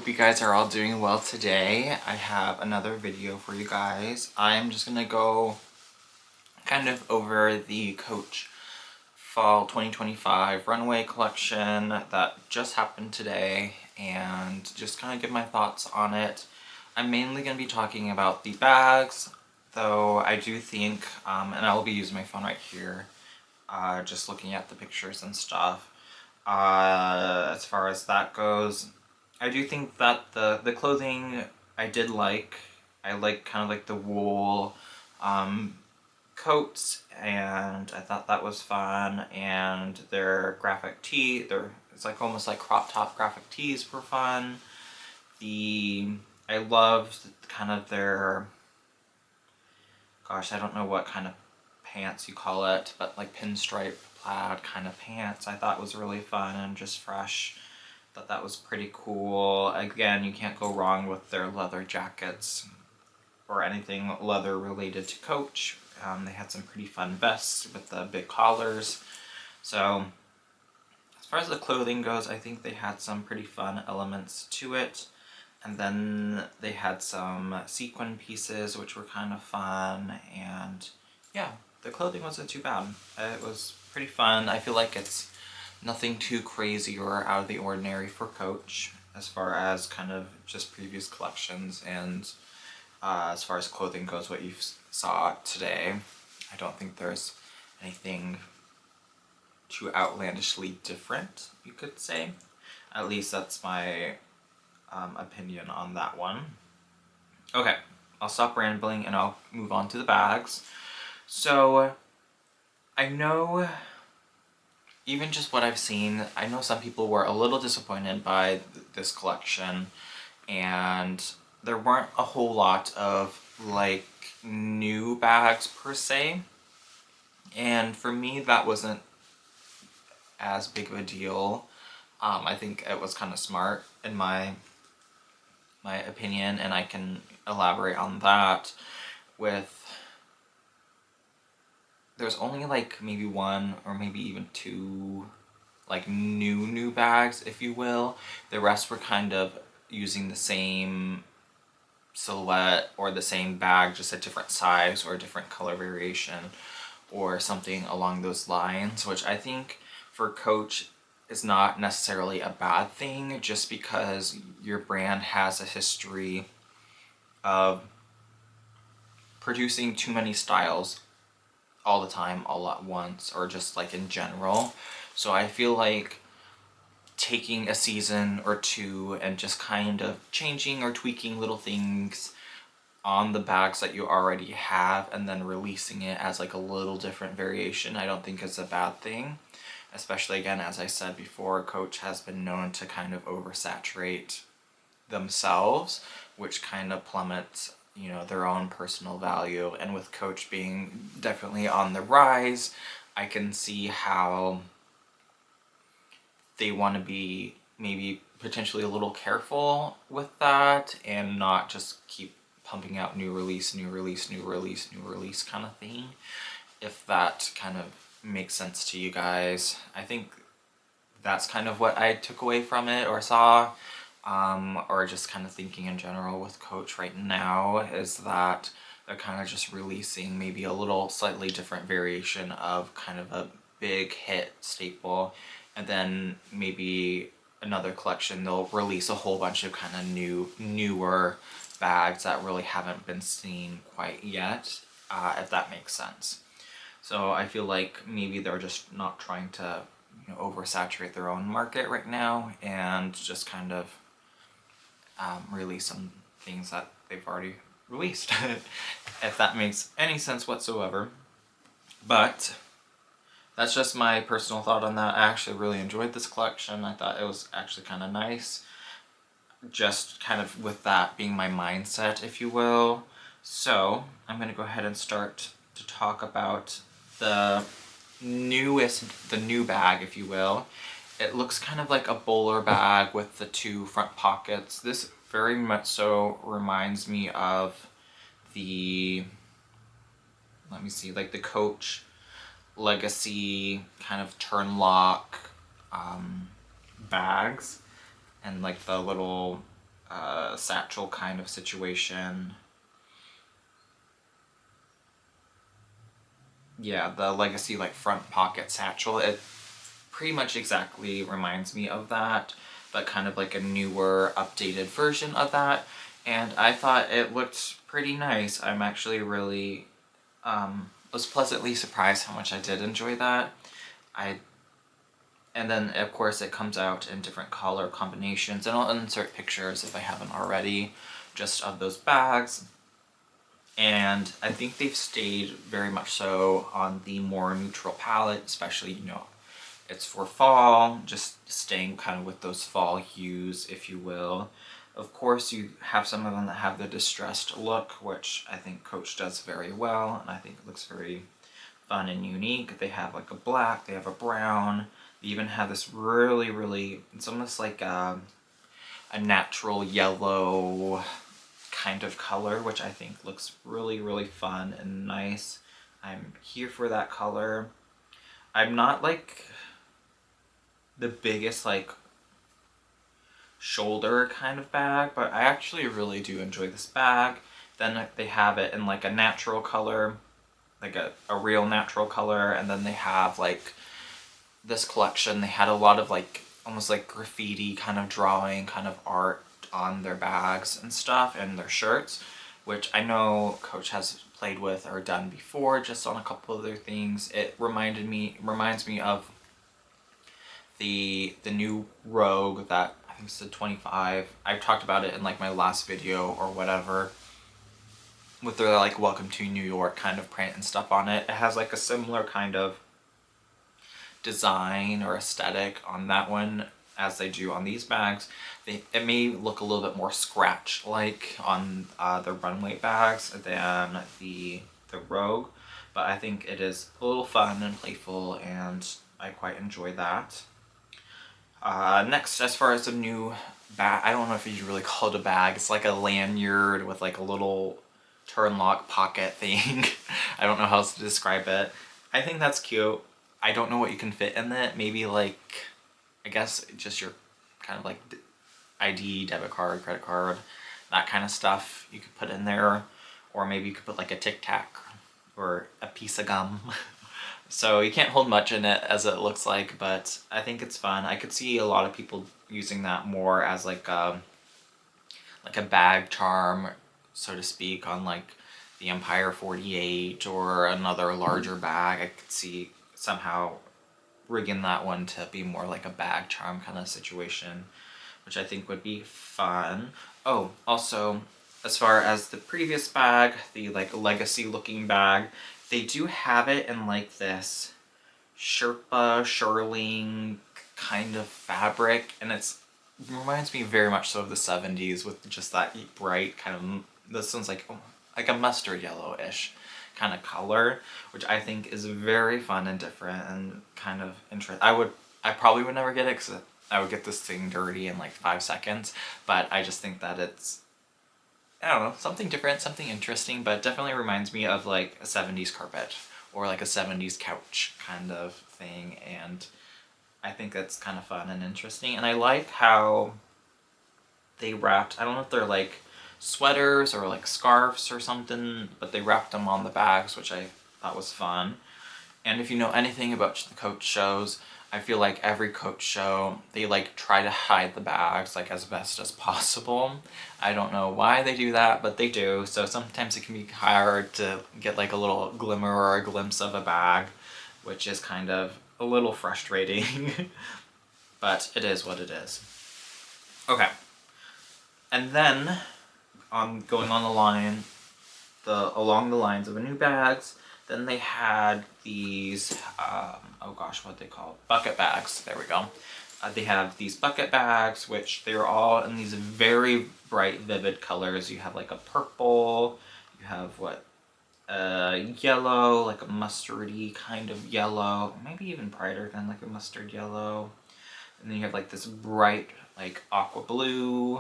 hope you guys are all doing well today. I have another video for you guys. I'm just gonna go kind of over the Coach Fall 2025 Runway collection that just happened today and just kind of give my thoughts on it. I'm mainly going to be talking about the bags, though I do think, and I'll be using my phone right here, just looking at the pictures and stuff. As far as that goes, I do think that the clothing I did like. I like kind of like the wool coats, and I thought that was fun. And their graphic tee, it's like almost like crop top graphic tees were fun. I loved kind of their, gosh, I don't know what kind of pants you call it, but like pinstripe plaid kind of pants I thought was really fun and just fresh. Thought that was pretty cool. Again, you can't go wrong with their leather jackets or anything leather related to Coach. They had some pretty fun vests with the big collars. So as far as the clothing goes, I think they had some pretty fun elements to it. And then they had some sequin pieces which were kind of fun, and yeah, the clothing wasn't too bad. It was pretty fun. I feel like it's nothing too crazy or out of the ordinary for Coach as far as kind of just previous collections, and as far as clothing goes, what you saw today, I don't think there's anything too outlandishly different, you could say. At least that's my opinion on that one. Okay, I'll stop rambling and I'll move on to the bags. So I know, even just what I've seen, I know some people were a little disappointed by this collection, and there weren't a whole lot of like new bags per se, and for me that wasn't as big of a deal. I think it was kind of smart in my opinion, and I can elaborate on that with, there's only like maybe one or maybe even two like new bags, if you will. The rest were kind of using the same silhouette or the same bag, just a different size or a different color variation or something along those lines, which I think for Coach is not necessarily a bad thing, just because your brand has a history of producing too many styles all the time, all at once, or just like in general. So I feel like taking a season or two and just kind of changing or tweaking little things on the bags that you already have and then releasing it as like a little different variation, I don't think is a bad thing. Especially, again, as I said before, Coach has been known to kind of oversaturate themselves, which kind of plummets, you know, their own personal value. And with Coach being definitely on the rise, I can see how they want to be maybe potentially a little careful with that and not just keep pumping out new release kind of thing, if that kind of makes sense to you guys. I think that's kind of what I took away from it or saw, or just kind of thinking in general with Coach right now, is that they're kind of just releasing maybe a little slightly different variation of kind of a big hit staple, and then maybe another collection they'll release a whole bunch of kind of newer bags that really haven't been seen quite yet, if that makes sense. So I feel like maybe they're just not trying to, you know, oversaturate their own market right now, and just kind of release some things that they've already released, if that makes any sense whatsoever. But that's just my personal thought on that. I actually really enjoyed this collection. I thought it was actually kind of nice, just kind of with that being my mindset, if you will. So I'm going to go ahead and start to talk about the new bag, if you will. It looks kind of like a bowler bag with the two front pockets. This very much so reminds me of the, let me see, like the Coach Legacy kind of turn lock bags, and like the little satchel kind of situation. Yeah, the Legacy like front pocket satchel. It pretty much exactly reminds me of that, but kind of like a newer, updated version of that. And I thought it looked pretty nice. I'm actually really was pleasantly surprised how much I did enjoy that. And then of course it comes out in different color combinations, and I'll insert pictures if I haven't already, just of those bags. And I think they've stayed very much so on the more neutral palette, especially, you know, it's for fall, just staying kind of with those fall hues, if you will. Of course, you have some of them that have the distressed look, which I think Coach does very well, and I think it looks very fun and unique. They have like a black, they have a brown, they even have this really, it's almost like a natural yellow kind of color, which I think looks really fun and nice. I'm here for that color. I'm not like the biggest like shoulder kind of bag, but I actually really do enjoy this bag. Then they have it in like a natural color, like a real natural color, and then they have like this collection, they had a lot of like almost like graffiti kind of drawing, kind of art on their bags and stuff and their shirts, which I know Coach has played with or done before just on a couple of their things. It reminds me of the new Rogue that I think it's the 25. I talked about it in like my last video or whatever, with their like Welcome to New York kind of print and stuff on it. It has like a similar kind of design or aesthetic on that one as they do on these bags. It may look a little bit more scratch like on the Runway bags than the Rogue, but I think it is a little fun and playful, and I quite enjoy that. Next, as far as the new bag, I don't know if you really call it a bag. It's like a lanyard with like a little turn lock pocket thing. I don't know how else to describe it. I think that's cute. I don't know what you can fit in it. Maybe like, I guess just your kind of like ID, debit card, credit card, that kind of stuff you could put in there. Or maybe you could put like a Tic Tac or a piece of gum. So you can't hold much in it as it looks like, but I think it's fun. I could see a lot of people using that more as like a bag charm, so to speak, on like the Empire 48 or another larger bag. I could see somehow rigging that one to be more like a bag charm kind of situation, which I think would be fun. Oh, also, as far as the previous bag, the like legacy looking bag, they do have it in like this Sherpa shearling kind of fabric, and it reminds me very much so of the 70s with just that bright kind of, this one's like a mustard yellow-ish kind of color, which I think is very fun and different and kind of interesting. I probably would never get it because I would get this thing dirty in like 5 seconds, but I just think that it's, I don't know, something different, something interesting, but definitely reminds me of like a 70s carpet or like a 70s couch kind of thing, and I think that's kind of fun and interesting. And I like how they wrapped, I don't know if they're like sweaters or like scarves or something, but they wrapped them on the bags, which I thought was fun. And if you know anything about the Coach shows, I feel like every Coach show, they like try to hide the bags like as best as possible. I don't know why they do that, but they do. So sometimes it can be hard to get like a little glimmer or a glimpse of a bag, which is kind of a little frustrating, but it is what it is. Okay. And then, going on the line, along the lines of the new bags, then they had these, oh gosh, what they call bucket bags. There we go. They have these bucket bags, which they're all in these very bright, vivid colors. You have like a purple, you have yellow, like a mustardy kind of yellow, maybe even brighter than like a mustard yellow. And then you have like this bright, like aqua blue,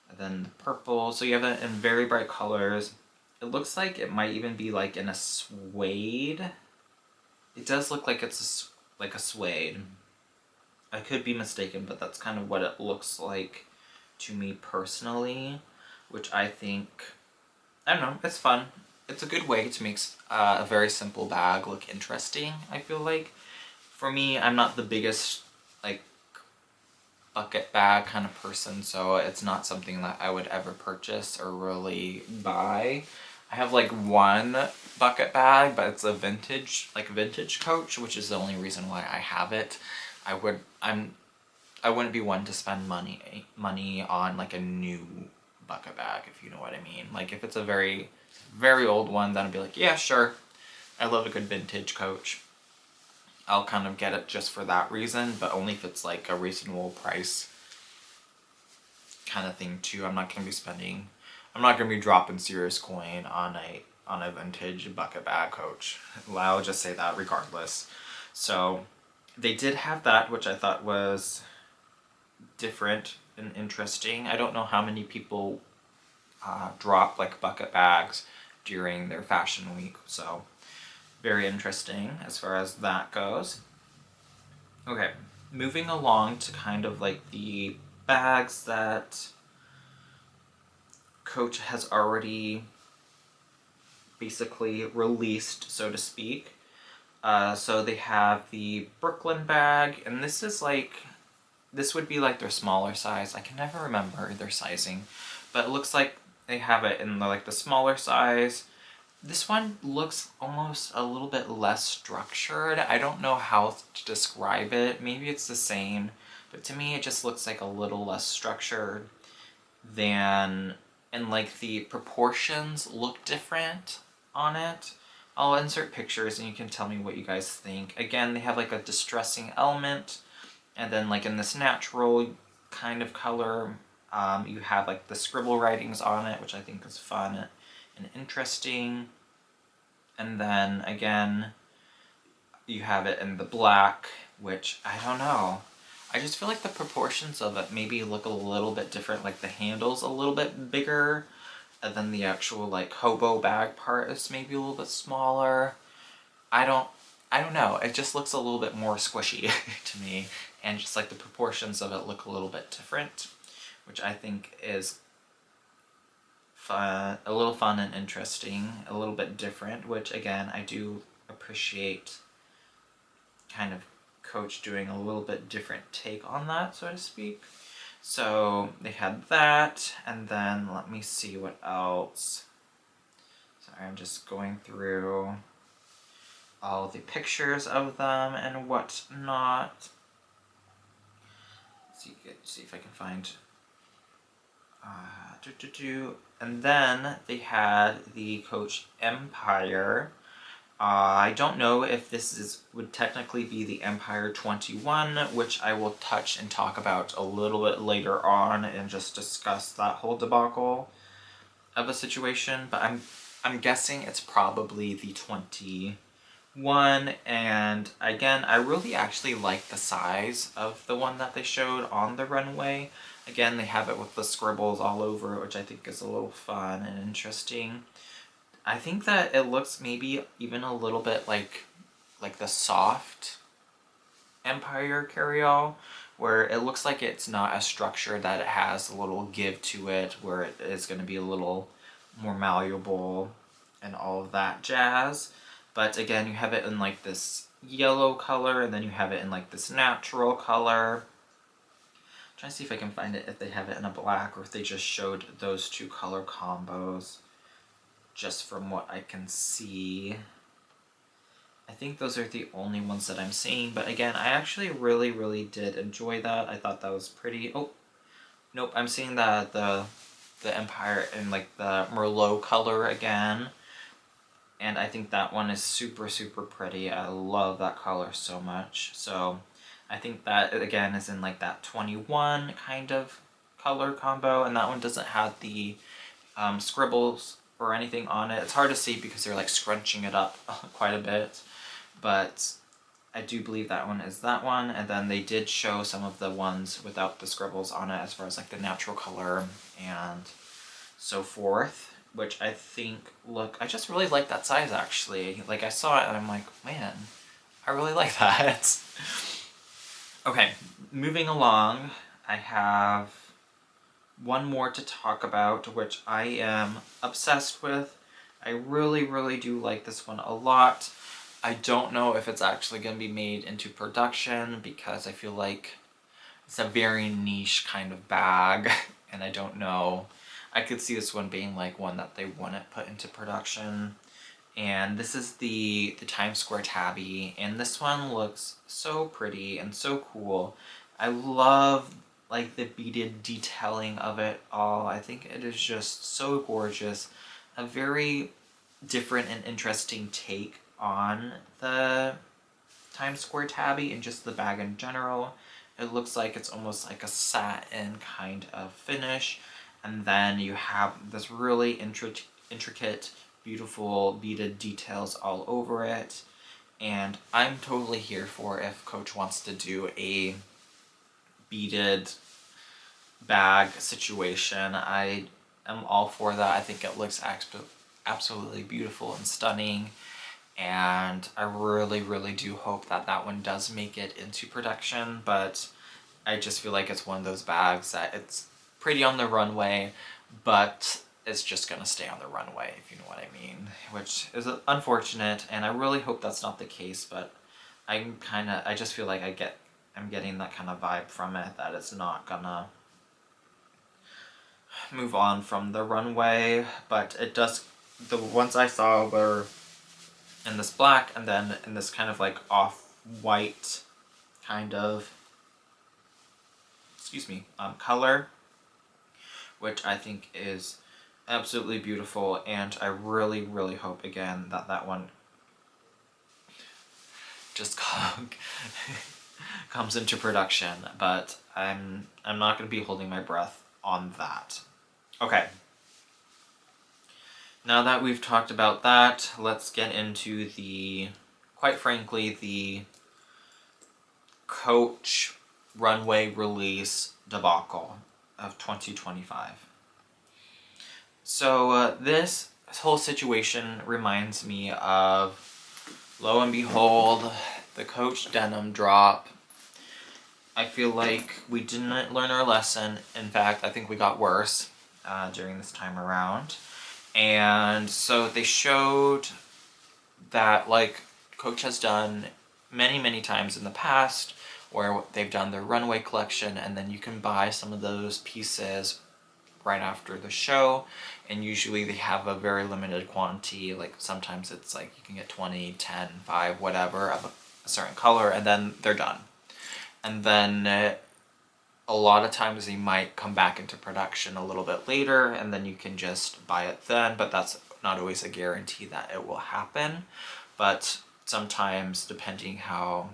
and then the purple. So you have it in very bright colors. It looks like it might even be like in a suede. It does look like it's like a suede. I could be mistaken, but that's kind of what it looks like to me personally, which I think, I don't know, it's fun. It's a good way to make a very simple bag look interesting, I feel like. For me, I'm not the biggest, like, bucket bag kind of person, so it's not something that I would ever purchase or really buy. I have like one bucket bag, but it's a vintage Coach, which is the only reason why I have it. I wouldn't be one to spend money on like a new bucket bag, if you know what I mean. Like if it's a very, very old one, then I'd be like, yeah, sure. I love a good vintage Coach. I'll kind of get it just for that reason, but only if it's like a reasonable price kind of thing too. I'm not gonna be dropping serious coin on a vintage bucket bag Coach. I'll just say that regardless. So they did have that, which I thought was different and interesting. I don't know how many people drop like bucket bags during their fashion week, so very interesting as far as that goes. Okay, moving along to kind of like the bags that Coach has already basically released, so to speak. So they have the Brooklyn bag, and this would be like their smaller size. I can never remember their sizing, but it looks like they have it in the smaller size. This one looks almost a little bit less structured. I don't know how to describe it. Maybe it's the same, but to me it just looks like a little less structured than, and like the proportions look different on it. I'll insert pictures and you can tell me what you guys think. Again, they have like a distressing element, and then like in this natural kind of color, you have like the scribble writings on it, which I think is fun and interesting. And then again, you have it in the black, which I don't know. I just feel like the proportions of it maybe look a little bit different, like the handle's a little bit bigger, and then the actual like hobo bag part is maybe a little bit smaller. I don't know. It just looks a little bit more squishy to me, and just like the proportions of it look a little bit different, which I think is fun, a little fun and interesting, a little bit different, which again, I do appreciate kind of Coach doing a little bit different take on that, so to speak. So they had that, and then let me see what else. Sorry, I'm just going through all the pictures of them and whatnot. See if I can find. And then they had the Coach Empire. I don't know if this would technically be the Empire 21, which I will touch and talk about a little bit later on and just discuss that whole debacle of a situation. But I'm guessing it's probably the 21. And again, I really actually like the size of the one that they showed on the runway. Again, they have it with the scribbles all over it, which I think is a little fun and interesting. I think that it looks maybe even a little bit like the soft Empire carryall, where it looks like it's not as structured, that it has a little give to it, where it is going to be a little more malleable and all of that jazz. But again, you have it in like this yellow color, and then you have it in like this natural color. I'm trying to see if I can find it, if they have it in a black or if they just showed those two color combos. Just from what I can see, I think those are the only ones that I'm seeing. But again, I actually really, really did enjoy that. I thought that was pretty. Oh, nope, I'm seeing the Empire in like the Merlot color again. And I think that one is super, super pretty. I love that color so much. So I think that, again, is in like that 21 kind of color combo. And that one doesn't have the scribbles or anything on it. It's hard to see because they're like scrunching it up quite a bit, but I do believe that one is that one. And then they did show some of the ones without the scribbles on it, as far as like the natural color and so forth, which I think I just really like that size actually. Like I saw it and I'm like, man, I really like that. Okay, moving along, I have one more to talk about, which I am obsessed with. I really do like this one a lot. I don't know if it's actually going to be made into production because I feel like it's a very niche kind of bag, and I don't know. I could see this one being like one that they wouldn't put into production. And this is the Times Square Tabby, and this one looks so pretty and so cool. I love like the beaded detailing of it all. I think it is just so gorgeous. A very different and interesting take on the Times Square Tabby and just the bag in general. It looks like it's almost like a satin kind of finish, and then you have this really intricate, beautiful beaded details all over it. And I'm totally here for if Coach wants to do a beaded bag situation. I am all for that. I think it looks absolutely beautiful and stunning. And I really do hope that that one does make it into production, but I just feel like it's one of those bags that it's pretty on the runway, but it's just gonna stay on the runway, if you know what I mean, which is unfortunate, and I really hope that's not the case, but I just feel like I'm getting that kind of vibe from it, that it's not gonna move on from the runway, but it does. The ones I saw were in this black, and then in this kind of like off-white kind of, color, which I think is absolutely beautiful, and I really hope again that that one just comes into production, but I'm not going to be holding my breath on that. Okay. Now that we've talked about that, let's get into the, quite frankly, the Coach Runway release debacle of 2025. So this whole situation reminds me of, lo and behold, the Coach denim drop. I feel like we didn't learn our lesson. In fact, I think we got worse during this time around. And so they showed that, like Coach has done many times in the past, where they've done their runway collection, and then you can buy some of those pieces right after the show, and usually they have a very limited quantity. Like sometimes it's like you can get 20, 10, 5, whatever of a certain color, and then they're done. And then a lot of times they might come back into production a little bit later, and then you can just buy it then, but that's not always a guarantee that it will happen. But sometimes, depending how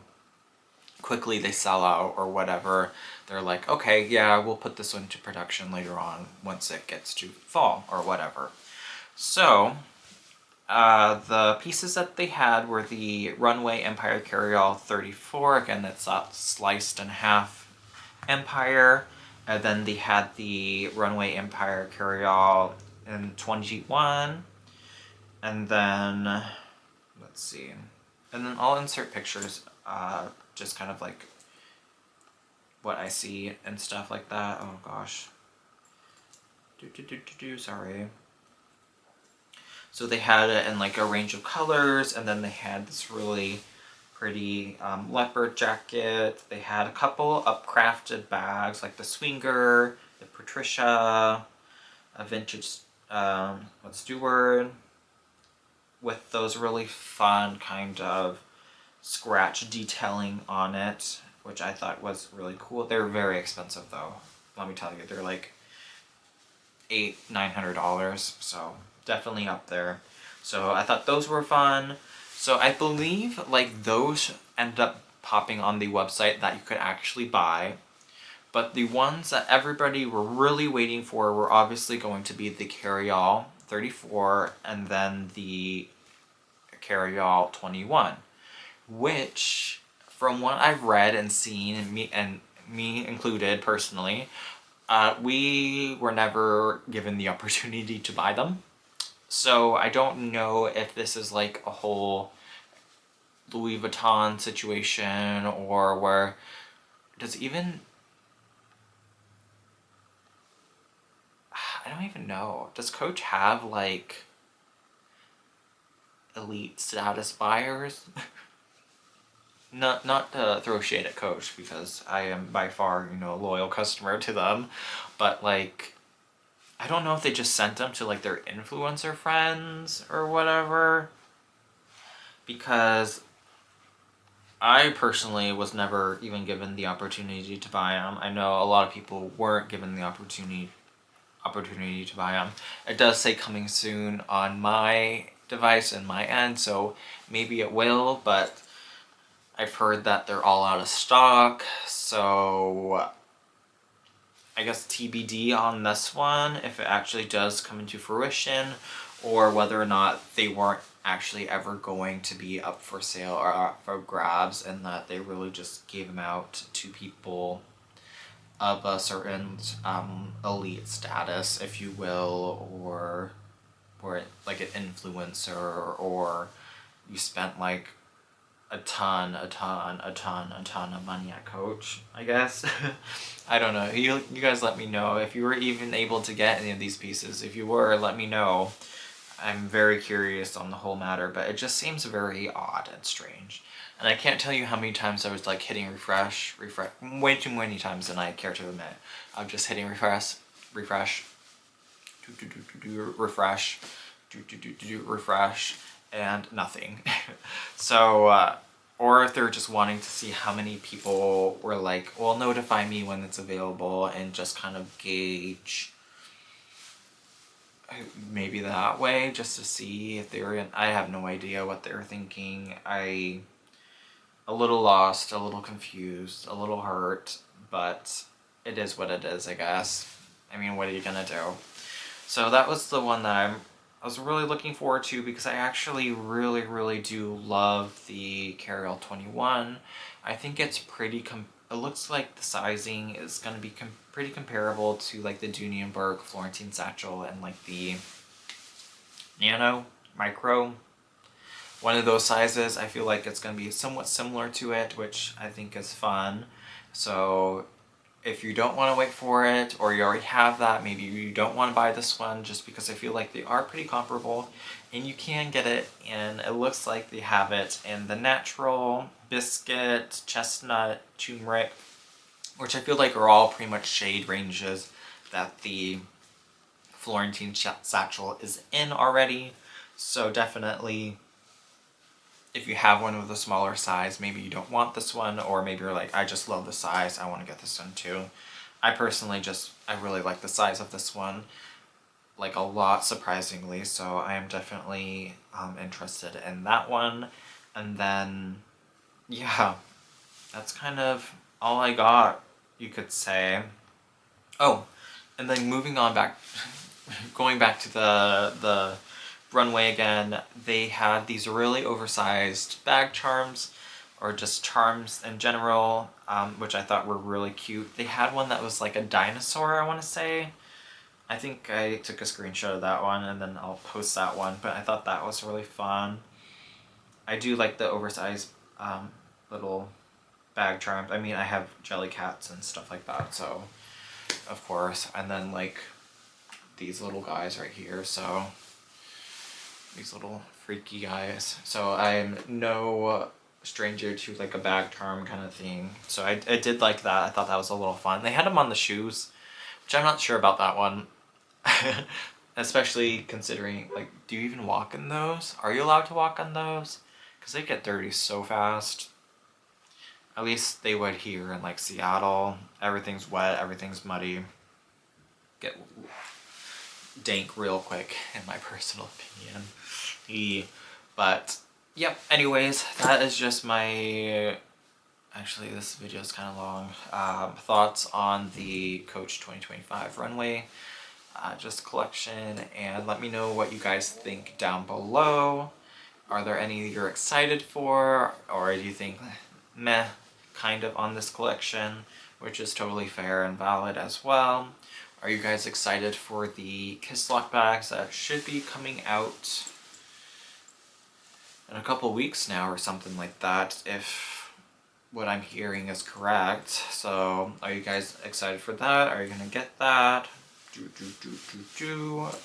quickly they sell out or whatever, they're like, okay, yeah, we'll put this into production later on once it gets to fall or whatever. So the pieces that they had were the Runway Empire Carryall 34. Again, that's that sliced in half Empire. And then they had the Runway Empire Carryall in 21. And then, let's see. And then I'll insert pictures, just kind of like what I see and stuff like that. Oh gosh. Sorry. So they had it in like a range of colors, and then they had this really pretty leopard jacket. They had a couple upcrafted bags, like the Swinger, the Patricia, a vintage Stewart, with those really fun kind of scratch detailing on it, which I thought was really cool. They're very expensive though. Let me tell you, they're like $900, so definitely up there. So I thought those were fun. So I believe like those ended up popping on the website that you could actually buy. But the ones that everybody were really waiting for were obviously going to be the Carryall 34 and then the Carryall 21, which, from what I've read and seen, and me included personally, we were never given the opportunity to buy them. So I don't know if this is like a whole Louis Vuitton situation, or where does even I don't even know. Does Coach have like elite status buyers? Not to throw shade at Coach, because I am by far, you know, a loyal customer to them, but like, I don't know if they just sent them to like their influencer friends or whatever, because I personally was never even given the opportunity to buy them. I know a lot of people weren't given the opportunity to buy them. It does say coming soon on my device and my end, so maybe it will, but I've heard that they're all out of stock, so I guess TBD on this one, if it actually does come into fruition, or whether or not they weren't actually ever going to be up for sale or up for grabs, and that they really just gave them out to people of a certain elite status, if you will, or like an influencer, or you spent like a ton of money at Coach, I guess. I don't know. You guys let me know if you were even able to get any of these pieces. If you were, let me know. I'm very curious on the whole matter, but it just seems very odd and strange. And I can't tell you how many times I was like hitting refresh, way too many times than I care to admit. I'm just hitting refresh, refresh, refresh, refresh, and nothing. So, or if they're just wanting to see how many people were like, well, notify me when it's available, and just kind of gauge maybe that way, just to see if they were in. I have no idea what they were thinking. A little lost, a little confused, a little hurt, but it is what it is, I guess. I mean, what are you gonna do? So that was the one that I was really looking forward to, because I actually really do love the Carryall 21. I think it's pretty it looks like the sizing is going to be pretty comparable to like the Dunienberg Florentine satchel, and like the Nano Micro. One of those sizes. I feel like it's going to be somewhat similar to it, which I think is fun. So if you don't want to wait for it, or you already have that, maybe you don't want to buy this one, just because I feel like they are pretty comparable, and you can get it, and it looks like they have it in the natural, biscuit, chestnut, turmeric, which I feel like are all pretty much shade ranges that the Florentine satchel is in already. So definitely, if you have one with a smaller size, maybe you don't want this one, or maybe you're like, I just love the size, I want to get this one too. I personally I really like the size of this one, like a lot, surprisingly, so I am definitely interested in that one. And then, yeah, that's kind of all I got, you could say. Oh, and then moving on back, going back to the Runway again, they had these really oversized bag charms, or just charms in general, which I thought were really cute. They had one that was like a dinosaur, I want to say. I think I took a screenshot of that one, and then I'll post that one, but I thought that was really fun. I do like the oversized little bag charms. I mean, I have jelly cats and stuff like that, so of course. And then like these little guys right here, so these little freaky guys. So I'm no stranger to like a bag charm kind of thing. So I did like that. I thought that was a little fun. They had them on the shoes, which I'm not sure about that one. Especially considering, like, do you even walk in those? Are you allowed to walk on those? Because they get dirty so fast. At least they would here in like Seattle. Everything's wet, everything's muddy. Get dank real quick, in my personal opinion. But yep, anyways, that is just my, actually this video is kind of long, thoughts on the Coach 2025 Runway just collection, and let me know what you guys think down below. Are there any you're excited for, or do you think meh kind of on this collection, which is totally fair and valid as well. Are you guys excited for the Kiss Lock bags that should be coming out in a couple weeks now or something like that, if what I'm hearing is correct? So are you guys excited for that? Are you gonna get that?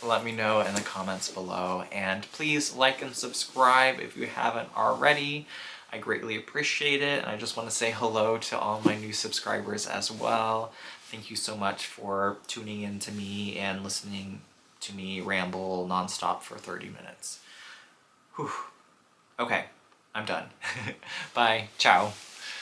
let me know in the comments below, and please like and subscribe if you haven't already. I greatly appreciate it, and I just want to say hello to all my new subscribers as well. Thank you so much for tuning in to me and listening to me ramble nonstop for 30 minutes. Whew. Okay, I'm done. Bye. Ciao.